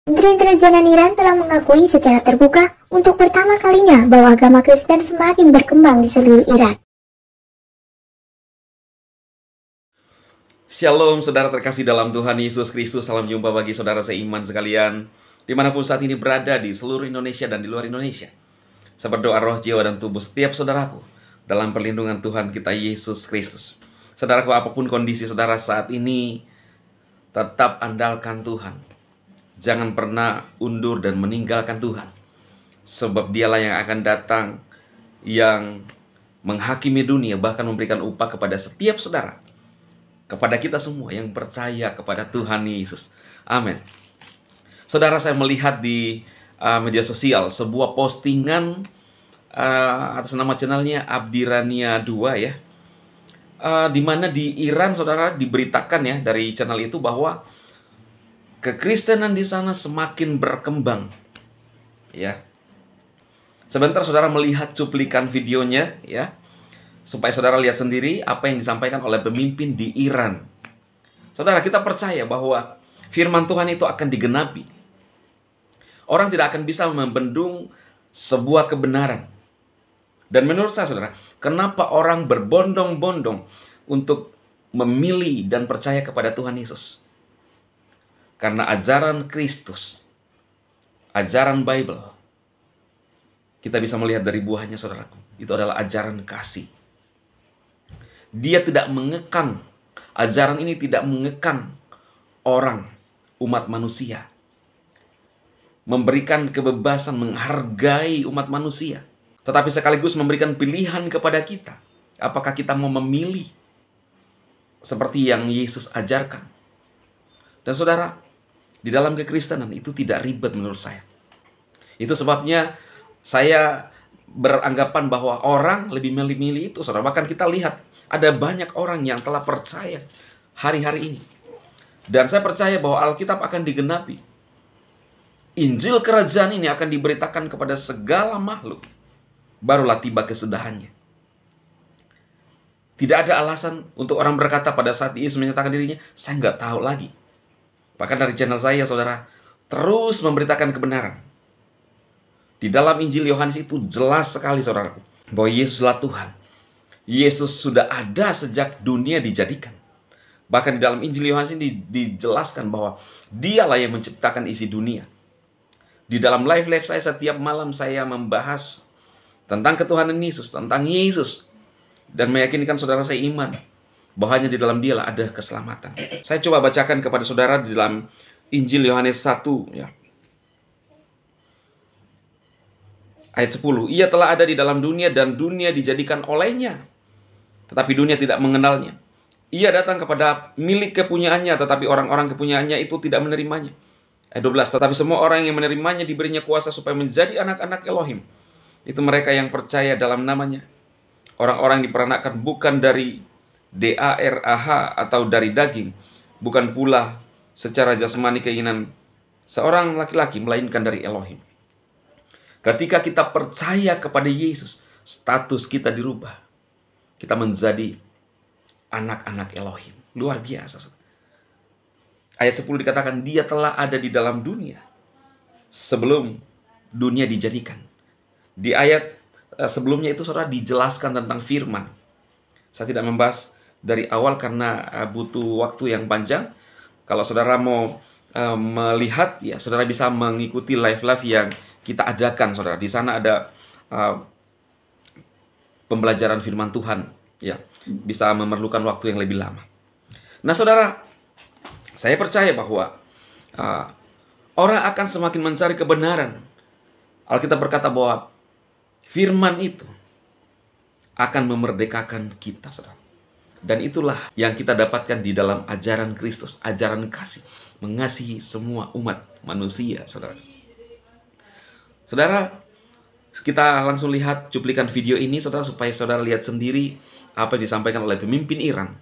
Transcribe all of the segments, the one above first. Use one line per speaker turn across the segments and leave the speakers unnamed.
Menteri Intelijen Iran telah mengakui secara terbuka untuk pertama kalinya bahwa agama Kristen semakin berkembang di seluruh Iran.
Shalom saudara terkasih dalam Tuhan Yesus Kristus. Salam jumpa bagi saudara seiman sekalian dimanapun saat ini berada di seluruh Indonesia dan di luar Indonesia. Saya berdoa roh, jiwa, dan tubuh setiap saudaraku dalam perlindungan Tuhan kita Yesus Kristus. Saudaraku, apapun kondisi saudara saat ini, tetap andalkan Tuhan. Jangan pernah undur dan meninggalkan Tuhan, sebab dialah yang akan datang, yang menghakimi dunia, bahkan memberikan upah kepada setiap saudara, kepada kita semua yang percaya kepada Tuhan Yesus. Amin. Saudara, saya melihat di media sosial sebuah postingan atas nama channelnya Abdirania 2 ya, di mana di Iran saudara diberitakan ya dari channel itu bahwa kekristenan di sana semakin berkembang ya. Sebentar saudara melihat cuplikan videonya ya, supaya saudara lihat sendiri apa yang disampaikan oleh pemimpin di Iran. Saudara, kita percaya bahwa firman Tuhan itu akan digenapi. Orang tidak akan bisa membendung sebuah kebenaran. Dan menurut saya saudara, kenapa orang berbondong-bondong untuk memilih dan percaya kepada Tuhan Yesus? Karena ajaran Kristus, ajaran Bible, kita bisa melihat dari buahnya saudaraku. Itu adalah ajaran kasih. Dia tidak mengekang, ajaran ini tidak mengekang orang, umat manusia. Memberikan kebebasan, menghargai umat manusia. Tetapi sekaligus memberikan pilihan kepada kita. Apakah kita mau memilih seperti yang Yesus ajarkan? Dan saudara, di dalam kekristenan itu tidak ribet menurut saya. Itu sebabnya saya beranggapan bahwa orang lebih milih-milih itu, saudara. Bahkan kita lihat ada banyak orang yang telah percaya hari-hari ini. Dan saya percaya bahwa Alkitab akan digenapi. Injil kerajaan ini akan diberitakan kepada segala makhluk. Barulah tiba kesudahannya. Tidak ada alasan untuk orang berkata pada saat Yesus menyatakan dirinya, saya nggak tahu lagi. Bahkan dari channel saya, saudara, terus memberitakan kebenaran. Di dalam Injil Yohanes itu jelas sekali, saudaraku, bahwa Yesuslah Tuhan. Yesus sudah ada sejak dunia dijadikan. Bahkan di dalam Injil Yohanes ini dijelaskan bahwa dialah yang menciptakan isi dunia. Di dalam live saya setiap malam saya membahas tentang ketuhanan Yesus, tentang Yesus. Dan meyakinkan saudara saya iman bahwa hanya di dalam dialah ada keselamatan. Saya coba bacakan kepada saudara di dalam Injil Yohanes 1 ya. Ayat 10. Ia telah ada di dalam dunia dan dunia dijadikan olehnya, tetapi dunia tidak mengenalnya. Ia datang kepada milik kepunyaannya, tetapi orang-orang kepunyaannya itu tidak menerimanya. Ayat 12. Tetapi semua orang yang menerimanya diberinya kuasa supaya menjadi anak-anak Elohim. Itu mereka yang percaya dalam namanya. Orang-orang diperanakkan bukan dari DARAH atau dari daging, bukan pula secara jasmani keinginan seorang laki-laki, melainkan dari Elohim. Ketika kita percaya kepada Yesus, status kita dirubah. Kita menjadi anak-anak Elohim. Luar biasa. Ayat 10 dikatakan, dia telah ada di dalam dunia sebelum dunia dijadikan. Di ayat sebelumnya itu saudara dijelaskan tentang firman. Saya tidak membahas dari awal karena butuh waktu yang panjang. Kalau saudara mau melihat, ya saudara bisa mengikuti live-live yang kita adakan, saudara. Di sana ada pembelajaran firman Tuhan, ya, bisa memerlukan waktu yang lebih lama. Nah, saudara, saya percaya bahwa orang akan semakin mencari kebenaran. Alkitab berkata bahwa firman itu akan memerdekakan kita, saudara. Dan itulah yang kita dapatkan di dalam ajaran Kristus, ajaran kasih, mengasihi semua umat manusia, saudara. Saudara, kita langsung lihat cuplikan video ini, saudara, supaya saudara lihat sendiri apa yang disampaikan oleh pemimpin Iran,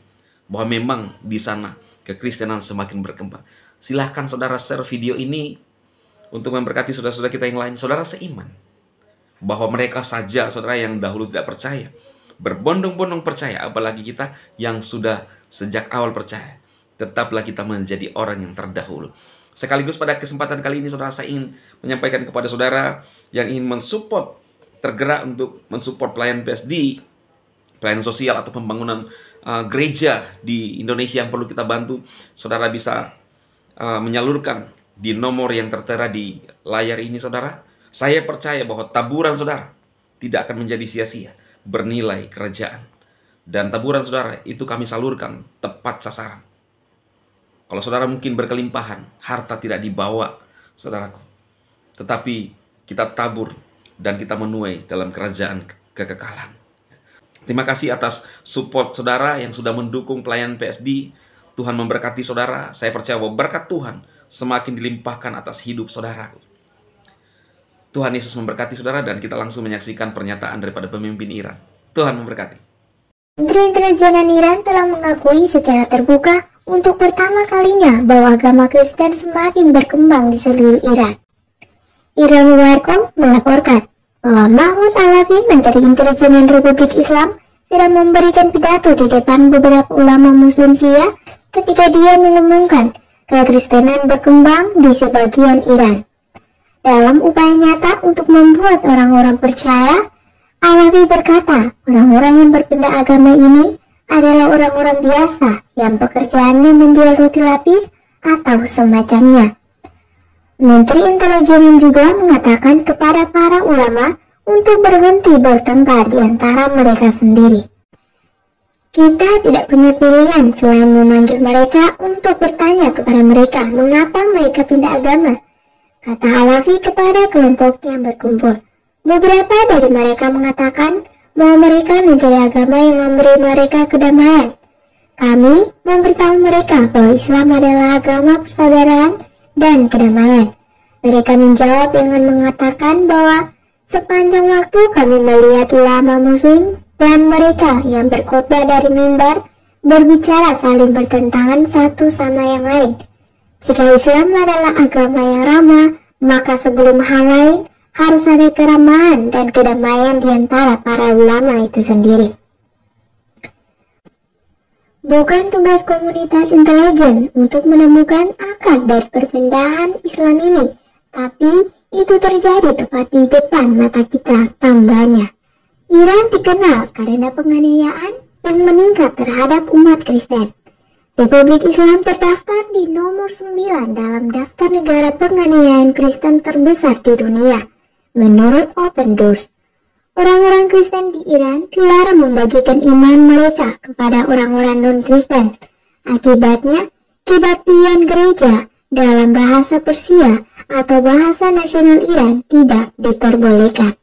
bahwa memang di sana kekristenan semakin berkembang. Silahkan saudara share video ini untuk memberkati saudara-saudara kita yang lain. Saudara seiman bahwa mereka saja, saudara, yang dahulu tidak percaya, berbondong-bondong percaya, apalagi kita yang sudah sejak awal percaya. Tetaplah kita menjadi orang yang terdahulu. Sekaligus pada kesempatan kali ini saudara, saya ingin menyampaikan kepada saudara yang ingin mensupport, tergerak untuk mensupport pelayanan PSD, pelayanan sosial atau pembangunan gereja di Indonesia yang perlu kita bantu. Saudara bisa menyalurkan di nomor yang tertera di layar ini saudara. Saya percaya bahwa taburan saudara tidak akan menjadi sia-sia, bernilai kerajaan. Dan taburan saudara itu kami salurkan tepat sasaran. Kalau saudara mungkin berkelimpahan, harta tidak dibawa saudaraku, tetapi kita tabur dan kita menuai dalam kerajaan kekekalan. Terima kasih atas support saudara yang sudah mendukung pelayanan PSD. Tuhan memberkati saudara. Saya percaya bahwa berkat Tuhan semakin dilimpahkan atas hidup saudara. Tuhan Yesus memberkati saudara, dan kita langsung menyaksikan pernyataan daripada pemimpin Iran. Tuhan memberkati.
Menteri Intelijen Iran telah mengakui secara terbuka untuk pertama kalinya bahwa agama Kristen semakin berkembang di seluruh Iran. Iran.com melaporkan bahwa Mahmud Alavi, Menteri Intelijen Republik Islam, sedang memberikan pidato di depan beberapa ulama Muslim Syiah ketika dia mengumumkan kekristenan berkembang di sebagian Iran. Dalam upaya nyata untuk membuat orang-orang percaya, Alavi berkata orang-orang yang berpindah agama ini adalah orang-orang biasa yang pekerjaannya menjual roti lapis atau semacamnya. Menteri Intelijen juga mengatakan kepada para ulama untuk berhenti bertengkar di antara mereka sendiri. Kita tidak punya pilihan selain memanggil mereka untuk bertanya kepada mereka mengapa mereka pindah agama, kata Alavi kepada kelompoknya yang berkumpul. Beberapa dari mereka mengatakan bahwa mereka mencari agama yang memberi mereka kedamaian. Kami memberitahu mereka bahwa Islam adalah agama persaudaraan dan kedamaian. Mereka menjawab dengan mengatakan bahwa sepanjang waktu kami melihat ulama muslim dan mereka yang berkhotbah dari mimbar berbicara saling bertentangan satu sama yang lain. Jika Islam adalah agama yang ramah, maka sebelum hal lain harus ada keramahan dan kedamaian di antara para ulama itu sendiri. Bukan tugas komunitas intelijen untuk menemukan akar dari perpindahan Islam ini, tapi itu terjadi tepat di depan mata kita, tambahnya. Iran dikenal karena penganiayaan yang meningkat terhadap umat Kristen. Republik Islam terdaftar di nomor 9 dalam daftar negara penganiayaan Kristen terbesar di dunia, menurut Open Doors. Orang-orang Kristen di Iran dilarang membagikan iman mereka kepada orang-orang non-Kristen. Akibatnya, kebaktian gereja dalam bahasa Persia atau bahasa nasional Iran tidak diperbolehkan.